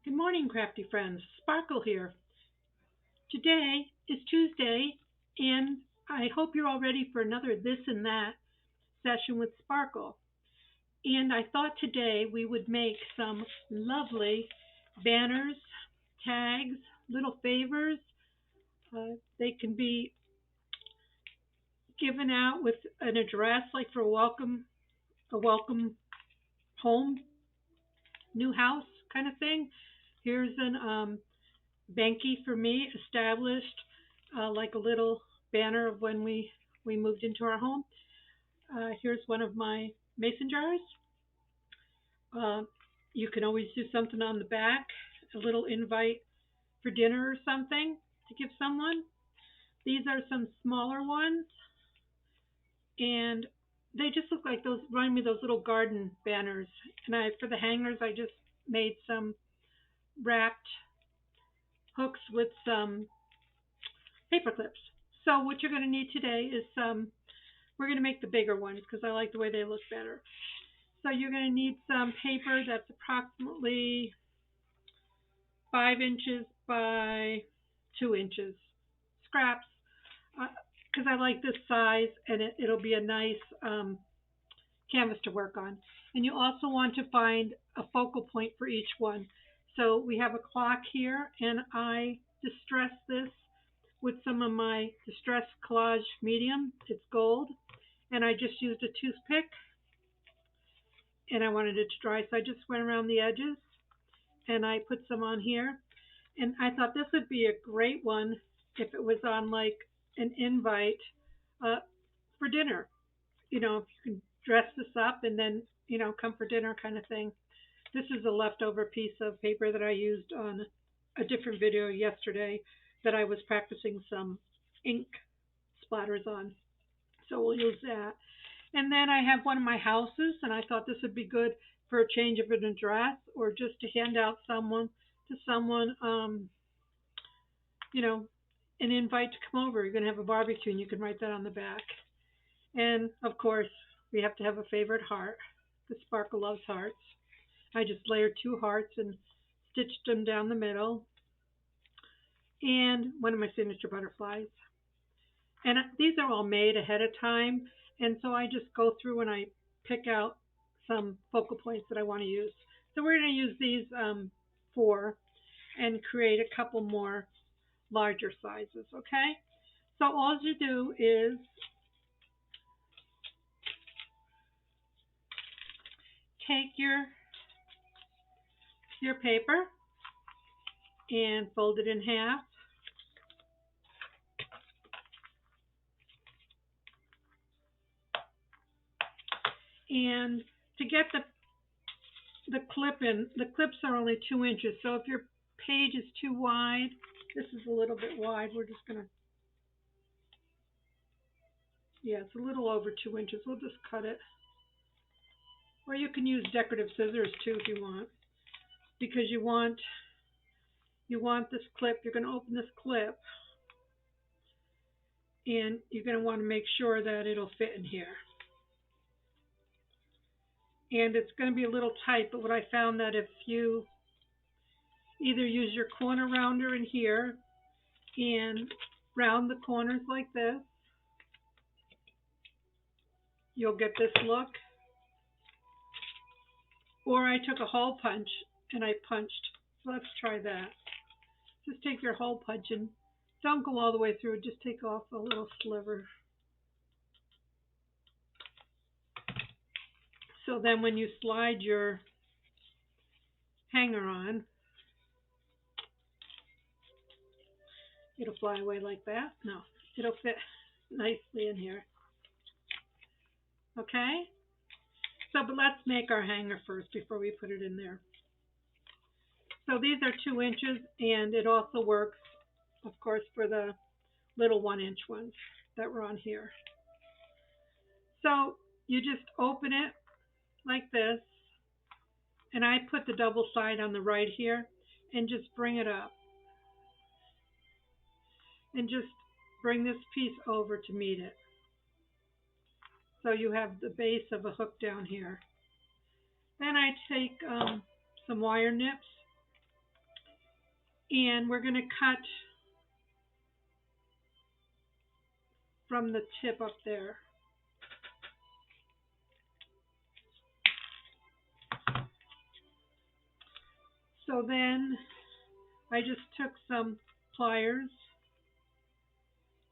Good morning, crafty friends. Sparkle here. Today is Tuesday, and I hope you're all ready for another This and That session with Sparkle. And I thought today we would make some lovely banners, tags, little favors. They can be given out with an address, like for a welcome home, new house kind of thing. Here's an Banky for me established like a little banner of when we moved into our home. Here's one of my mason jars. Uh, you can always do something on the back, a little invite for dinner or something to give someone. These are some smaller ones, and they just look like those, remind me of those little garden banners. And for the hangers, I just made some wrapped hooks with some paper clips. So what you're going to need today is we're going to make the bigger ones because I like the way they look better. So you're going to need some paper that's approximately 5 inches by 2 inches. Scraps, because I like this size and it'll be a nice canvas to work on. And you also want to find a focal point for each one. So we have a clock here, and I distress this with some of my Distress Collage Medium. It's gold. And I just used a toothpick, and I wanted it to dry, so I just went around the edges, and I put some on here. And I thought this would be a great one if it was on like an invite uh, for dinner. If you can dress this up and then, come for dinner kind of thing. This is a leftover piece of paper that I used on a different video yesterday that I was practicing some ink splatters on. So we'll use that. And then I have one of my houses, and I thought this would be good for a change of an address or just to hand out someone, you know, an invite to come over. You're going to have a barbecue, and you can write that on the back. And of course, we have to have a favorite heart. The Sparkle loves hearts. I just layered 2 hearts and stitched them down the middle, and one of my signature butterflies. And these are all made ahead of time, and so I just go through and I pick out some focal points that I want to use. So we're going to use these 4 and create a couple more larger sizes, okay? So all you do is take your paper and fold it in half. And to get the clip in, the clips are only 2 inches. So if your page is too wide, this is a little bit wide. We're just going to, yeah, it's a little over 2 inches. We'll just cut it. Or you can use decorative scissors too if you want, because you want this clip. You're going to open this clip, and you're going to want to make sure that it'll fit in here. And it's going to be a little tight, but what I found that if you either use your corner rounder in here and round the corners like this, you'll get this look. Or I took a hole punch and I punched. So let's try that. Just take your hole punch and don't go all the way through. Just take off a little sliver. So then when you slide your hanger on, it'll fly away like that. No, it'll fit nicely in here. Okay? So, but let's make our hanger first before we put it in there. So these are 2 inches, and it also works, of course, for the little 1-inch ones that were on here. So you just open it like this, and I put the double side on the right here, and just bring it up. And just bring this piece over to meet it. So you have the base of a hook down here. Then I take some wire nips, And we're going to cut from the tip up there. So then I just took some pliers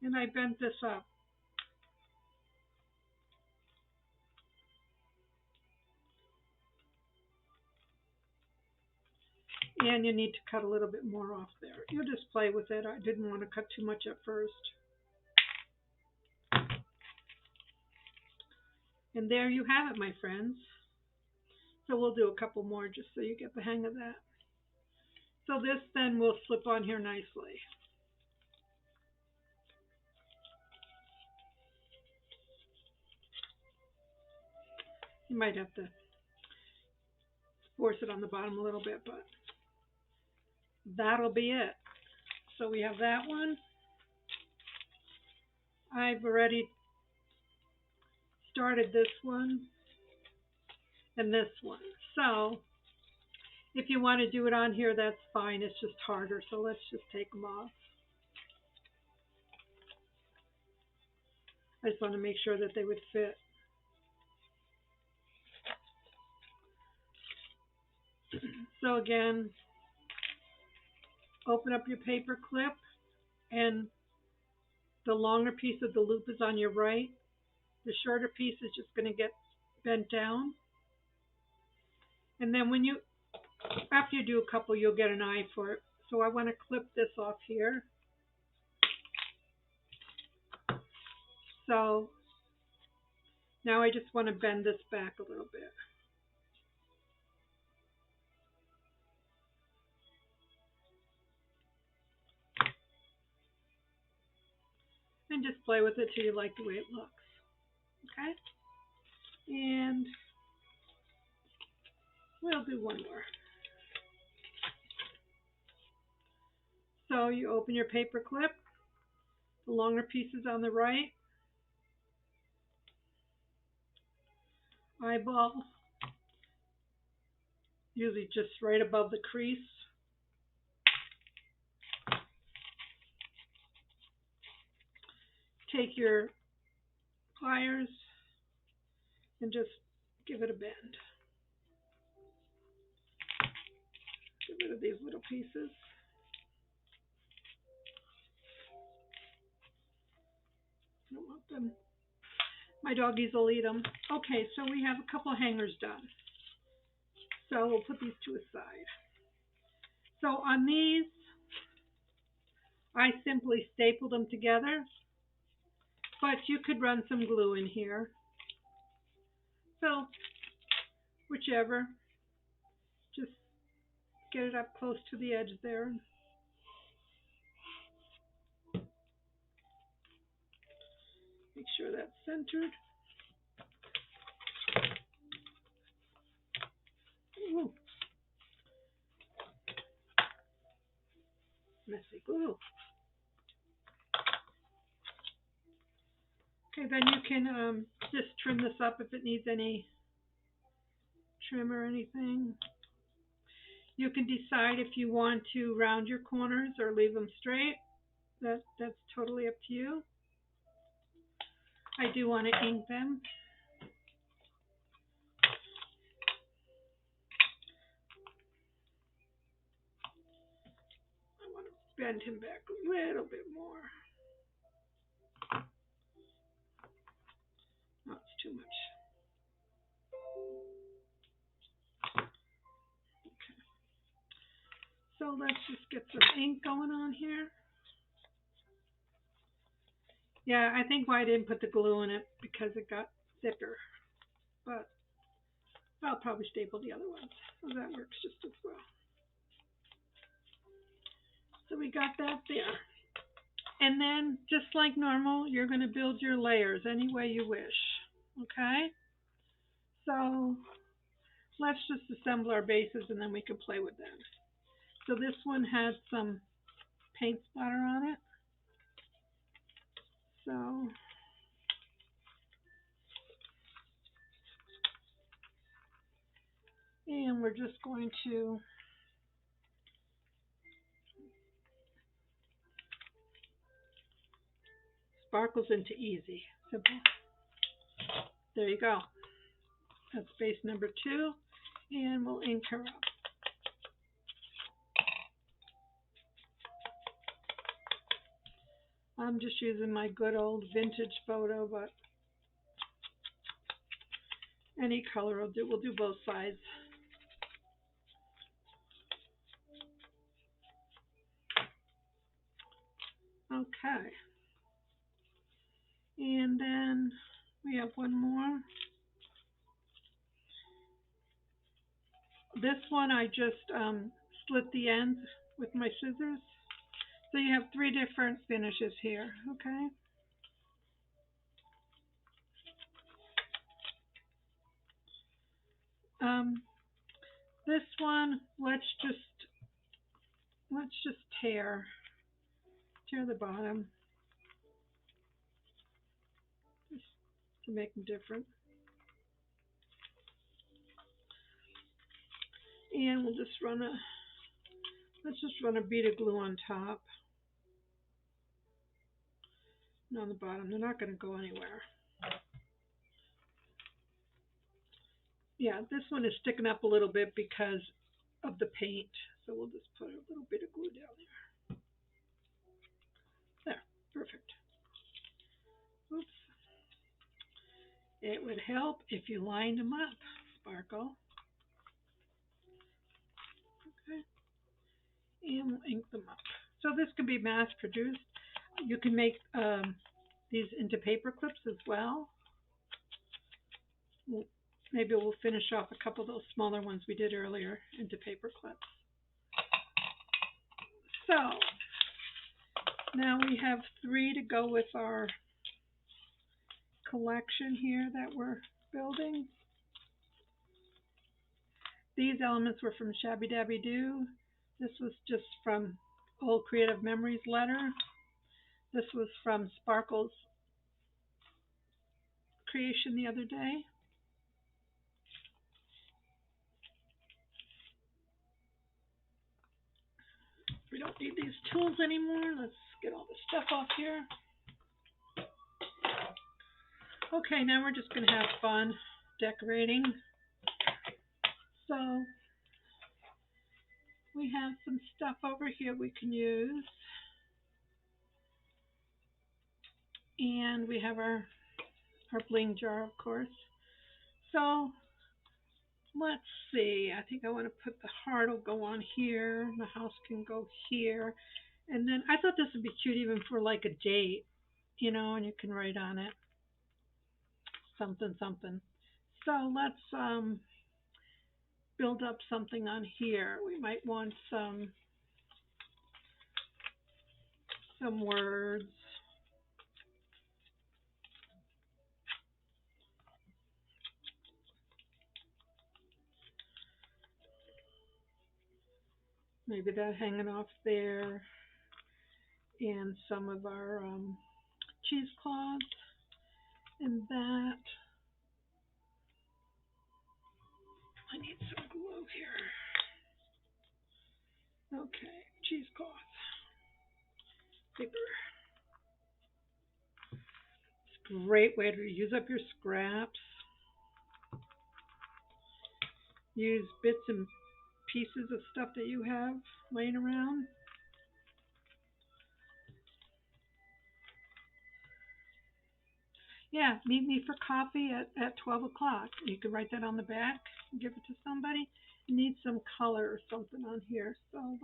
and I bent this up. And you need to cut a little bit more off there. You just play with it. I didn't want to cut too much at first. And there you have it, my friends. So we'll do a couple more just so you get the hang of that. So this then will slip on here nicely. You might have to force it on the bottom a little bit, but that'll be it. So we have that one. I've already started this one and this one. So if you want to do it on here, that's fine. It's just harder. So let's just take them off. I just want to make sure that they would fit. So again, open up your paper clip, and the longer piece of the loop is on your right. The shorter piece is just going to get bent down. And then after you do a couple, you'll get an eye for it. So I want to clip this off here. So now I just want to bend this back a little bit. And just play with it till you like the way it looks. Okay? And we'll do one more. So you open your paper clip, the longer piece is on the right, eyeball, usually just right above the crease. Take your pliers and just give it a bend. Get rid of these little pieces. I don't want them. My doggies will eat them. Okay, so we have a couple hangers done. So we'll put these two aside. So on these, I simply stapled them together, but you could run some glue in here. So whichever, just get it up close to the edge there. Make sure that's centered. Ooh. Messy glue. Okay, then you can just trim this up if it needs any trim or anything. You can decide if you want to round your corners or leave them straight. That's totally up to you. I do want to ink them. I want to bend him back a little bit more. No, it's too much. Okay. So let's just get some ink going on here. Yeah, I think why I didn't put the glue in it because it got thicker. But I'll probably staple the other ones. So that works just as well. So we got that there. And then, just like normal, you're going to build your layers any way you wish. Okay? So let's just assemble our bases and then we can play with them. So this one has some paint splatter on it. So and we're just going to sparkles into easy. Simple. There you go. That's base number 2. And we'll ink her up. I'm just using my good old vintage photo, but any color will do. We'll do both sides. Okay. And then we have one more. This one I just slit the ends with my scissors. So you have 3 different finishes here, okay? This one, let's just tear the bottom just to make them different. And we'll just let's just run a bead of glue on top and on the bottom. They're not going to go anywhere. Yeah, this one is sticking up a little bit because of the paint. So we'll just put a little bit of glue down there. There, perfect. Oops. It would help if you lined them up, Sparkle. Okay. And we'll ink them up. So this can be mass produced. You can make these into paper clips as well. Maybe we'll finish off a couple of those smaller ones we did earlier into paper clips. So now we have 3 to go with our collection here that we're building. These elements were from Shabby Dabby Doo. This was just from Old Creative Memories letter. This was from Sparkle's creation the other day. We don't need these tools anymore. Let's get all the stuff off here. Okay, now we're just going to have fun decorating. So we have some stuff over here we can use. And we have our bling jar, of course. So let's see. I think I want to put the heart will go on here. The house can go here. And then I thought this would be cute even for like a date, you know, and you can write on it something, something. So let's build up something on here. We might want some words. Maybe that hanging off there. And some of our cheesecloths. And that. I need some glue here. Okay, cheesecloth. Paper. It's a great way to use up your scraps. Use bits and pieces of stuff that you have laying around. Yeah, meet me for coffee at 12 o'clock. You can write that on the back and give it to somebody. You need some color or something on here. So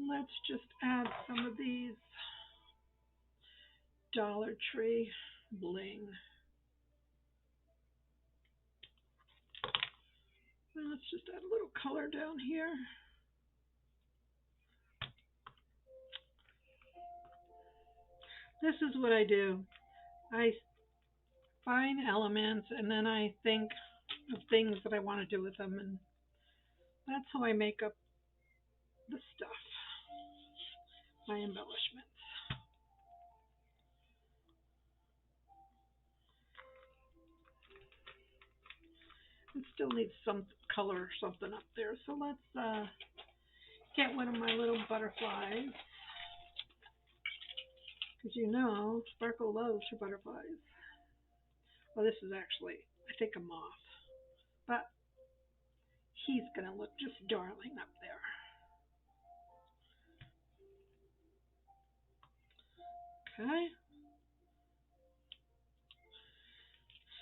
let's just add some of these Dollar Tree bling. And let's just add a little color down here. This is what I do. I find elements and then I think of things that I want to do with them, and that's how I make up the stuff, my embellishments. It still needs some color or something up there, so let's get one of my little butterflies. Because you know, Sparkle loves her butterflies. Well, this is actually, I think, a moth. But he's going to look just darling up there. Okay.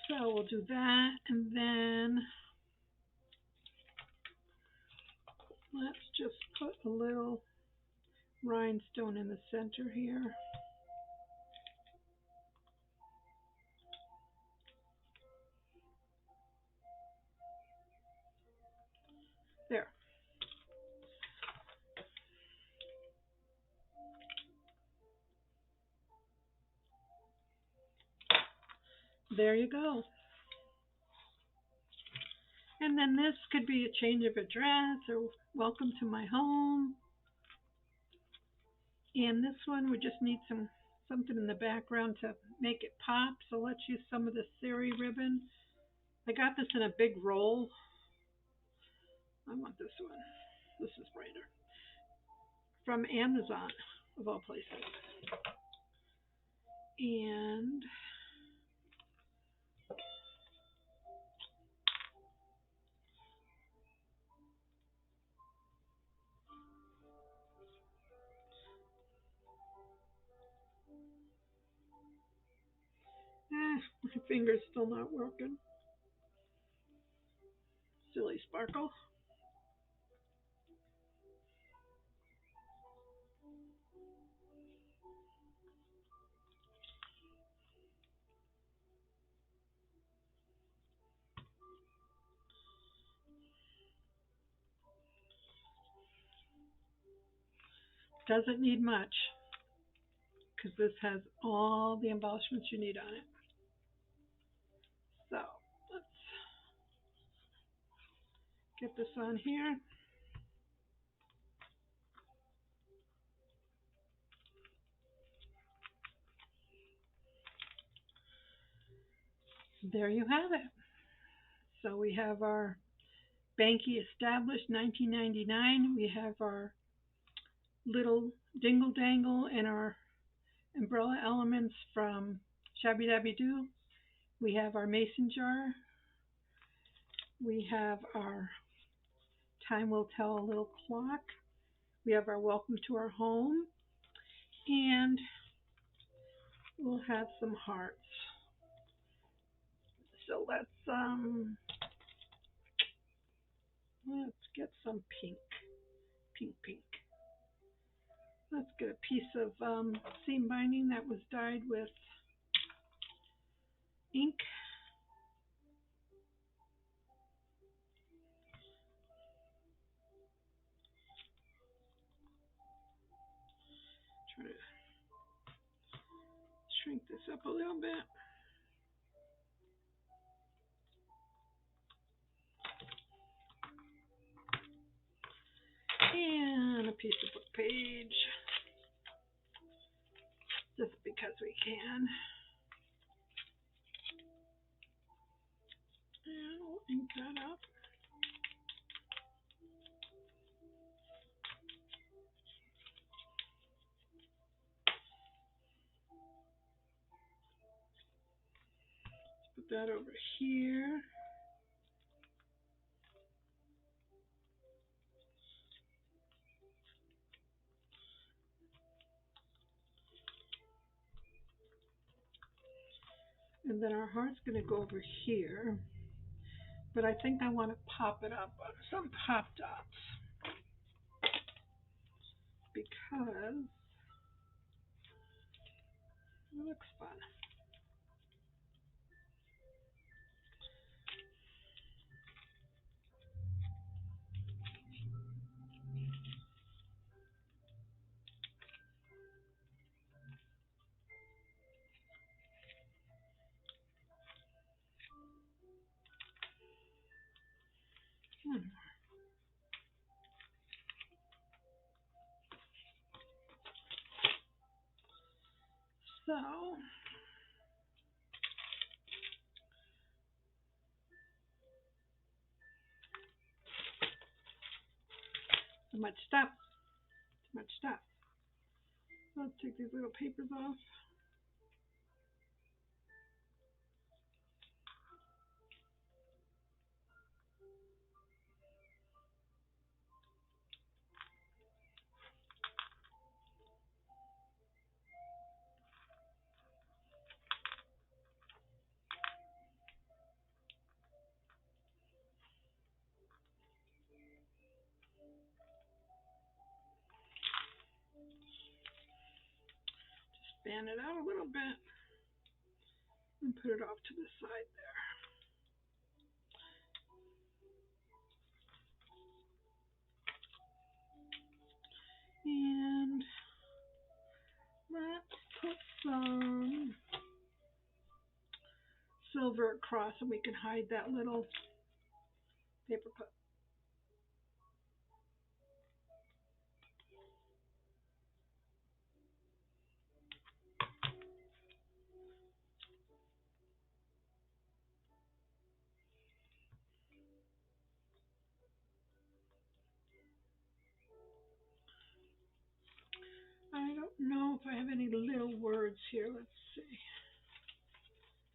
So we'll do that, and then let's just put a little rhinestone in the center here. There. There you go. And then this could be a change of address or welcome to my home. And this one, we just need something in the background to make it pop. So let's use some of the Sari ribbon. I got this in a big roll. I want this one. This is brighter. From Amazon, of all places. And my finger's still not working. Silly Sparkle. Doesn't need much because this has all the embellishments you need on it. So let's get this on here. There you have it. So we have our Banky established 1999. We have our little dingle dangle and our umbrella elements from Shabby Dabby Doo. We have our mason jar. We have our time will tell a little clock. We have our welcome to our home. And we'll have some hearts. So let's get some pink. Pink. Let's get a piece of seam binding that was dyed with ink. Try to shrink this up a little bit. And a piece of book page, just because we can. And we'll ink that up. Put that over here. And then our heart's going to go over here. But I think I want to pop it up on some pop dots. Because it looks fun. So too much stuff. Let's take these little papers off. Fan it out a little bit and put it off to the side there. And let's put some silver across so we can hide that little paper clip. I don't know if I have any little words here. Let's see.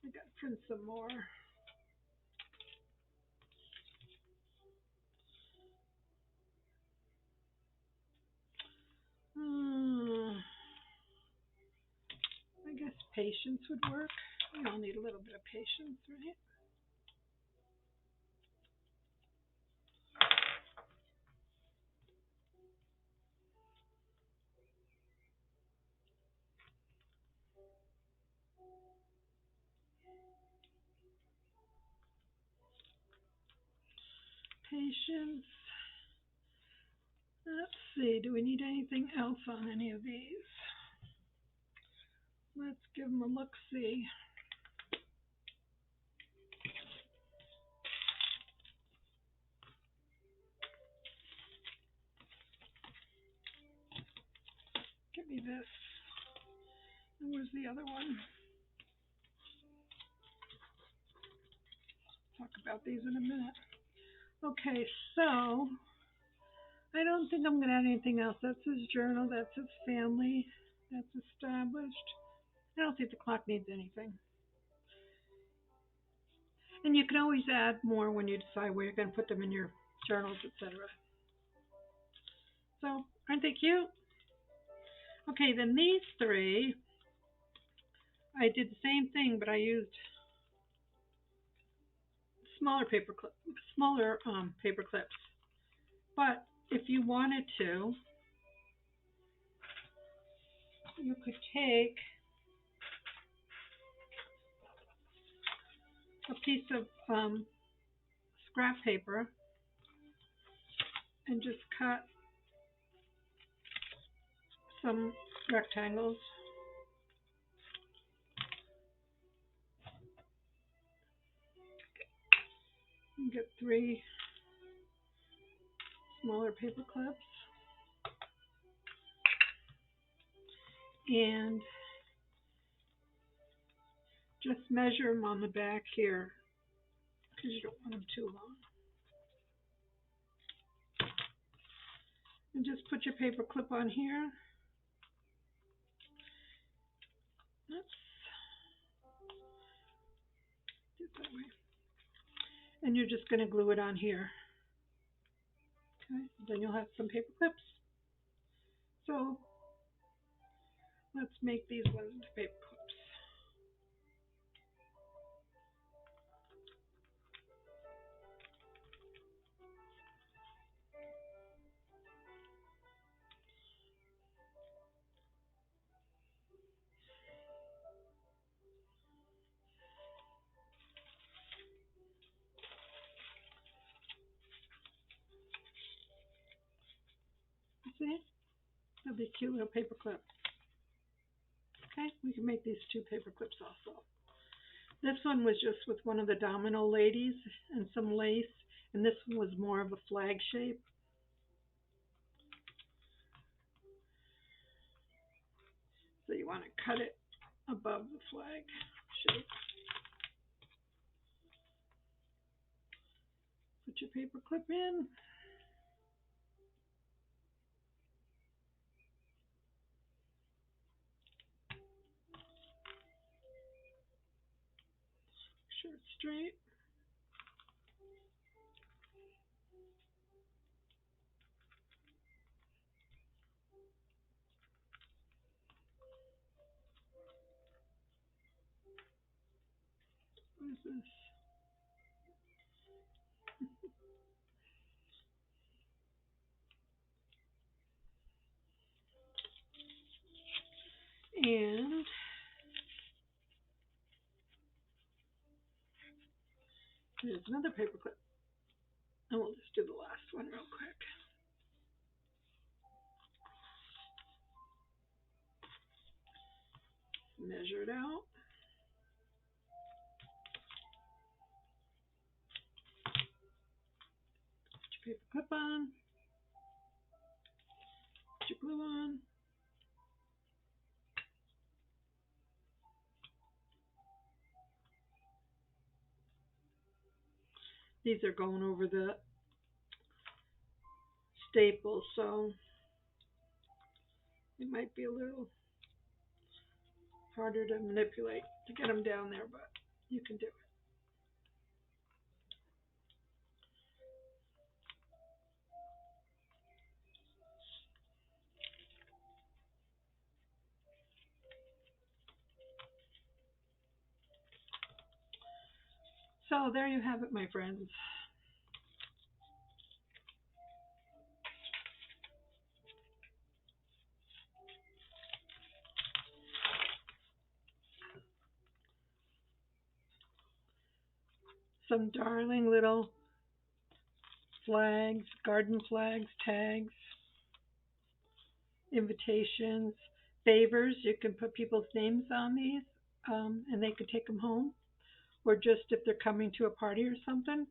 I got to print some more. I guess patience would work. We all need a little bit of patience, right? Patience. Let's see, do we need anything else on any of these? Let's give them a look-see. Give me this. And where's the other one? Talk about these in a minute. Okay, so I don't think I'm going to add anything else. That's his journal. That's his family. That's established. I don't think the clock needs anything. And you can always add more when you decide where you're going to put them in your journals, etc. So, aren't they cute? Okay, then these three, I did the same thing, but I used smaller paper clips. But if you wanted to, you could take a piece of scrap paper and just cut some rectangles. And get 3 smaller paper clips. And just measure them on the back here because you don't want them too long. And just put your paper clip on here. Let's do it that way. And you're just going to glue it on here. Okay, then you'll have some paper clips. So let's make these ones into paper clips. See? That'll be a cute little paper clip. Okay, we can make these 2 paper clips also. This one was just with one of the domino ladies and some lace, and this one was more of a flag shape. So you want to cut it above the flag shape. Put your paper clip in. straight. What is this? And there's another paper clip. And we'll just do the last one real quick. Measure it out. Put your paper clip on. Put your glue on. These are going over the staples, so it might be a little harder to manipulate to get them down there, but you can do it. So there you have it, my friends. Some darling little flags, garden flags, tags, invitations, favors. You can put people's names on these, and they can take them home. Or just if they're coming to a party or something,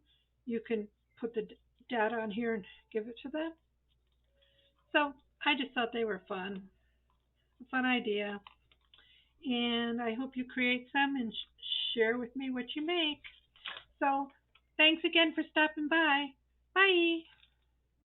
you can put the data on here and give it to them. So I just thought they were fun, a fun idea. And I hope you create some and share with me what you make. So thanks again for stopping by. Bye.